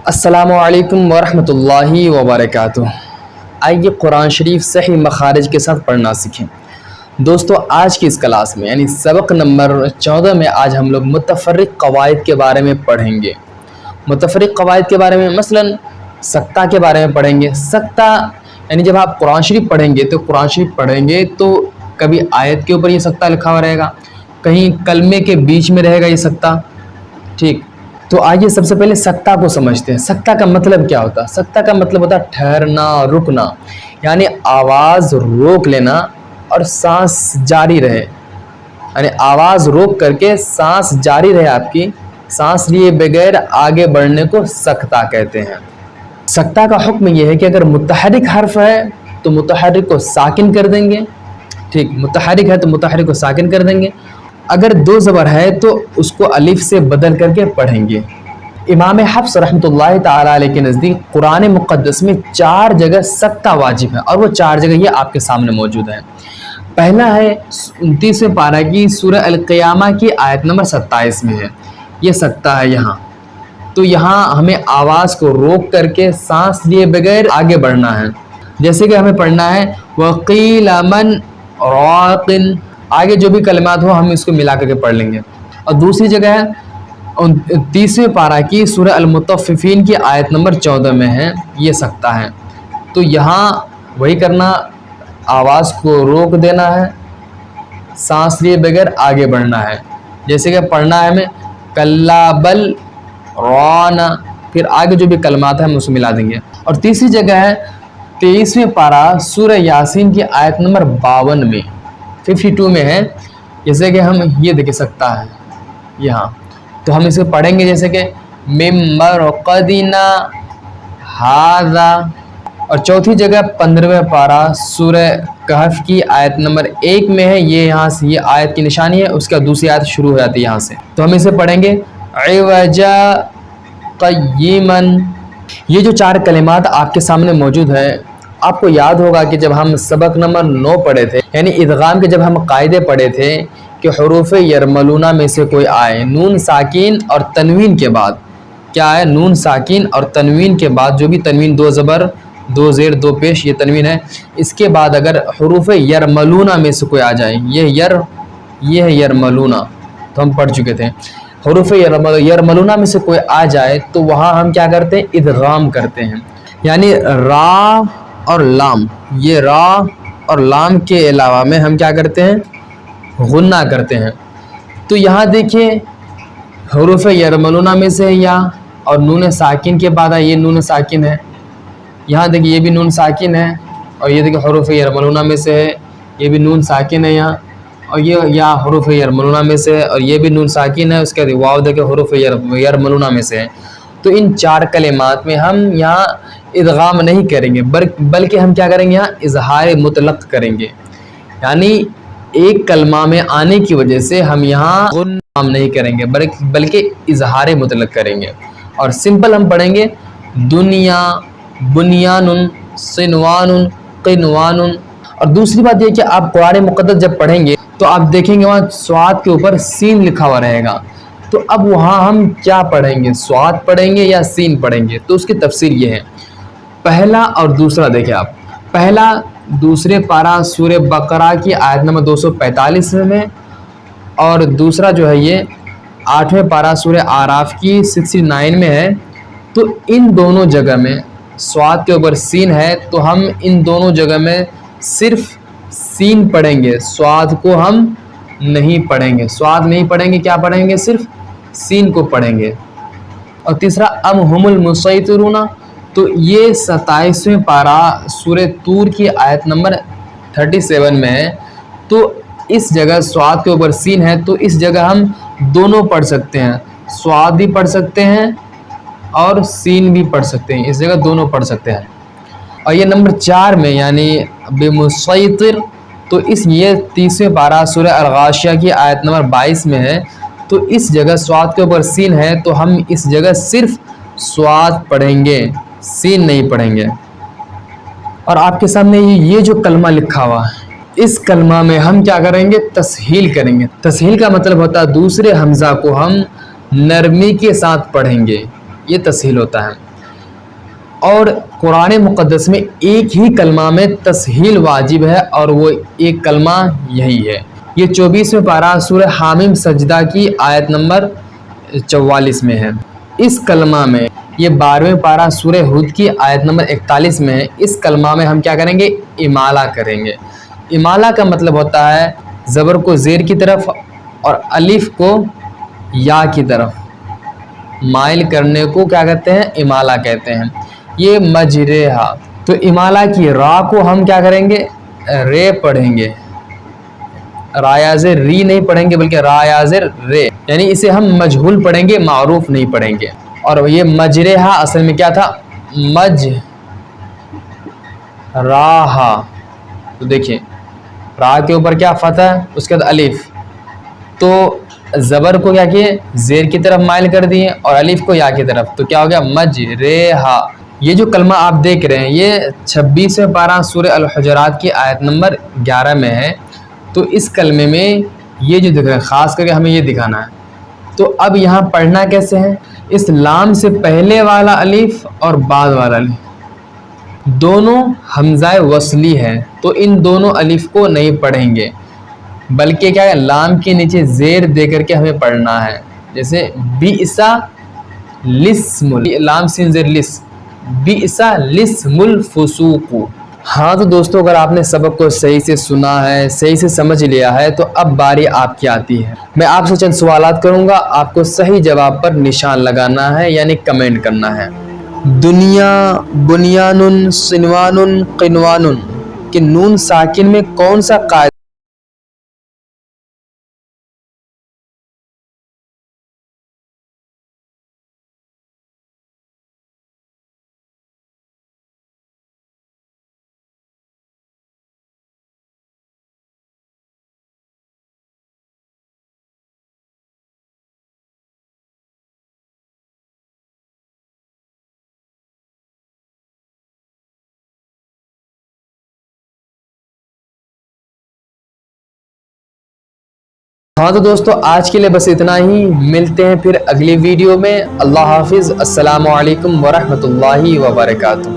السلام علیکم ورحمۃ اللہ وبرکاتہ۔ آئیے قرآن شریف صحیح مخارج کے ساتھ پڑھنا سیکھیں۔ دوستو، آج کی اس کلاس میں یعنی سبق نمبر 14 میں آج ہم لوگ متفرق قواعد کے بارے میں پڑھیں گے۔ متفرق قواعد کے بارے میں مثلا سکتہ کے بارے میں پڑھیں گے۔ سکتہ یعنی جب آپ قرآن شریف پڑھیں گے تو کبھی آیت کے اوپر یہ سکتہ لکھا ہوا رہے گا، کہیں کلمے کے بیچ میں رہے گا یہ سکتہ، ٹھیک۔ تو آئیے سب سے پہلے سکتہ کو سمجھتے ہیں۔ سکتہ کا مطلب کیا ہوتا ہے؟ سکتہ کا مطلب ہوتا ہے ٹھہرنا، رکنا، یعنی آواز روک لینا اور سانس جاری رہے، یعنی آواز روک کر کے سانس جاری رہے، آپ کی سانس لیے بغیر آگے بڑھنے کو سکتہ کہتے ہیں۔ سکتہ کا حکم یہ ہے کہ اگر متحرک حرف ہے تو متحرک کو ساکن کر دیں گے، ٹھیک، متحرک ہے تو متحرک کو ساکن کر دیں گے۔ اگر دو زبر ہے تو اس کو الف سے بدل کر کے پڑھیں گے۔ امام حفص رحمۃ اللہ تعالیٰ علیہ کے نزدیک قرآن مقدس میں 4 جگہ سکتہ واجب ہے، اور وہ 4 جگہ یہ آپ کے سامنے موجود ہیں۔ پہلا ہے 29ویں پارہ کی سورہ القیامہ کی آیت نمبر 27 میں ہے، یہ سکتہ ہے یہاں۔ تو یہاں ہمیں آواز کو روک کر کے سانس لیے بغیر آگے بڑھنا ہے، جیسے کہ ہمیں پڑھنا ہے وَقِيلَ مَنْ رَاقٍ، آگے جو بھی کلمات ہو ہم اس کو ملا کر کے پڑھ لیں گے۔ اور دوسری جگہ ہے 30ویں پارہ کی سورہ المطففین کی آیت نمبر 14 میں ہے، یہ سکتہ ہے۔ تو یہاں وہی کرنا، آواز کو روک دینا ہے، سانس لیے بغیر آگے بڑھنا ہے، جیسے کہ پڑھنا ہے ہمیں کلا بل ران، پھر آگے جو بھی کلمات ہیں ہم اس کو ملا دیں گے۔ اور تیسری جگہ ہے 23ویں پارہ سورہ یاسین کی آیت نمبر 52 میں، 52 میں ہے، جیسے کہ ہم یہ دیکھ سکتا ہے یہاں، تو ہم اسے پڑھیں گے جیسے کہ مِن مرقدنا ھذا۔ اور چوتھی جگہ 15ویں پارہ سورہ کہف کی آیت نمبر 1 میں ہے، یہ یہاں سے یہ آیت کی نشانی ہے، اس کا دوسری آیت شروع ہو جاتی ہے یہاں سے، تو ہم اسے پڑھیں گے عوجا قیما۔ یہ جو 4 کلمات آپ کے سامنے موجود ہے، آپ کو یاد ہوگا کہ جب ہم سبق نمبر 9 پڑھے تھے، یعنی ادغام کے جب ہم قاعدے پڑھے تھے کہ حروف یرملونہ میں سے کوئی آئے، نون ساکین اور تنوین کے بعد کیا ہے، نون ساکین اور تنوین کے بعد جو بھی تنوین، 2 زبر 2 زیر 2 پیش، یہ تنوین ہے، اس کے بعد اگر حروف یرملونہ میں سے کوئی آ جائے، یہ ہے یرملونہ، تو ہم پڑھ چکے تھے، حروف یرملونہ میں سے کوئی آ جائے تو وہاں ہم کیا کرتے ہیں، ادغام کرتے ہیں، یعنی را اور لام، یہ را اور لام کے علاوہ میں ہم کیا کرتے ہیں، غنہ کرتے ہیں۔ تو یہاں دیکھیں حروف یرملونہ میں سے یا اور نون ساکن کے بعد یہ نون ساکن ہے، یہاں دیکھیں یہ بھی نون ساکن ہے، اور یہ دیکھیں حروف یرملونہ میں سے ہے، یہ بھی نون ساکن ہے یہاں، اور یہ یا حروف یرملونہ میں سے ہے، اور یہ بھی نون ساکن ہے، اس کے بعد واو دیکھیں حروف یرملونہ میں سے ہے۔ تو ان 4 کلمات میں ہم یہاں ادغام نہیں کریں گے، بلکہ ہم کیا کریں گے، یہاں اظہار مطلق کریں گے، یعنی ایک کلمہ میں آنے کی وجہ سے ہم یہاں غنہ نہیں کریں گے، بلکہ اظہار مطلق کریں گے، اور سمپل ہم پڑھیں گے دنیا، بنیان، صنوان، قنوان۔ اور دوسری بات یہ کہ آپ قرآن مقدس جب پڑھیں گے تو آپ دیکھیں گے وہاں صاد کے اوپر سین لکھا ہوا رہے گا، تو اب وہاں ہم کیا پڑھیں گے، صاد پڑھیں گے یا سین پڑھیں گے؟ تو اس کی تفسیر یہ ہے، پہلا اور دوسرا دیکھیں آپ، پہلا 2 پارہ سورہ بقرہ کی آیت نمبر 245 میں، اور دوسرا جو ہے یہ 8ویں پارہ سورہ اعراف کی 69 میں ہے۔ تو ان دونوں جگہ میں صاد کے اوپر سین ہے، تو ہم ان دونوں جگہ میں صرف سین پڑھیں گے، صاد کو ہم نہیں پڑھیں گے، صاد نہیں پڑھیں گے، کیا پڑھیں گے، صرف سین کو پڑھیں گے۔ اور تیسرا ام ہم المسیطرون، تو یہ 27ویں پارہ سورہ طور کی آیت نمبر 37 میں ہے، تو اس جگہ صاد کے اوپر سین ہے، تو اس جگہ ہم دونوں پڑھ سکتے ہیں، صاد بھی پڑھ سکتے ہیں اور سین بھی پڑھ سکتے ہیں، اس جگہ دونوں پڑھ سکتے ہیں۔ اور یہ نمبر 4 میں یعنی بمسیطر، تو یہ 30ویں پارہ سورہ الغاشیہ کی آیت نمبر 22 میں ہے، تو اس جگہ صاد کے اوپر سین ہے، تو ہم اس جگہ صرف صاد پڑھیں گے، سین نہیں پڑھیں گے۔ اور آپ کے سامنے یہ جو کلمہ لکھا ہوا ہے، اس کلمہ میں ہم کیا کریں گے، تسہیل کریں گے۔ تسہیل کا مطلب ہوتا ہے دوسرے حمزہ کو ہم نرمی کے ساتھ پڑھیں گے، یہ تسہیل ہوتا ہے۔ اور قرآن مقدس میں ایک ہی کلمہ میں تسہیل واجب ہے اور وہ ایک کلمہ یہی ہے۔ یہ 24ویں پارہ سورہ حامیم سجدہ کی آیت نمبر 44 میں ہے۔ اس کلمہ میں یہ 12ویں پارہ سورہ ہود کی آیت نمبر 41 میں ہے۔ اس کلمہ میں ہم کیا کریں گے؟ امالہ کریں گے۔ امالہ کا مطلب ہوتا ہے زبر کو زیر کی طرف اور الف کو یا کی طرف مائل کرنے کو کیا کہتے ہیں؟ امالہ کہتے ہیں۔ یہ مجرہا، تو امالہ کی را کو ہم کیا کریں گے؟ رے پڑھیں گے، رایازر ری نہیں پڑھیں گے بلکہ رایازر رے، یعنی اسے ہم مجہول پڑھیں گے، معروف نہیں پڑھیں گے۔ اور یہ مجرہا اصل میں کیا تھا؟ مج راہا، تو دیکھیں را کے اوپر کیا فتح، اس کے بعد الف، تو زبر کو کیا کیے؟ زیر کی طرف مائل کر دیے اور الف کو یا کی طرف، تو کیا ہو گیا؟ مجرہا۔ یہ جو کلمہ آپ دیکھ رہے ہیں یہ 26ویں پارہ سورہ الحجرات کی آیت نمبر 11 میں ہے۔ تو اس کلمے میں یہ جو دکھ رہا ہے خاص کر کے ہمیں یہ دکھانا ہے۔ تو اب یہاں پڑھنا کیسے ہے؟ اس لام سے پہلے والا الف اور بعد والا الف دونوں حمزہ وصلی ہے، تو ان دونوں الف کو نہیں پڑھیں گے بلکہ کیا ہے؟ لام کے نیچے زیر دے کر کے ہمیں پڑھنا ہے۔ جیسے بئسا لسم، لام سین زیر لس، بئسا لسم الفسوق۔ ہاں تو دوستو اگر آپ نے سبق کو صحیح سے سنا ہے، صحیح سے سمجھ لیا ہے، تو اب باری آپ کی آتی ہے۔ میں آپ سے چند سوالات کروں گا، آپ کو صحیح جواب پر نشان لگانا ہے یعنی کمنٹ کرنا ہے۔ دنیا، بنیان، صنوان، قنوان کہ نون ساکن میں کون سا قاعدہ ہاں تو دوستو آج کے لیے بس اتنا ہی، ملتے ہیں پھر اگلی ویڈیو میں۔ اللہ حافظ، السلام علیکم ورحمۃ اللہ وبرکاتہ۔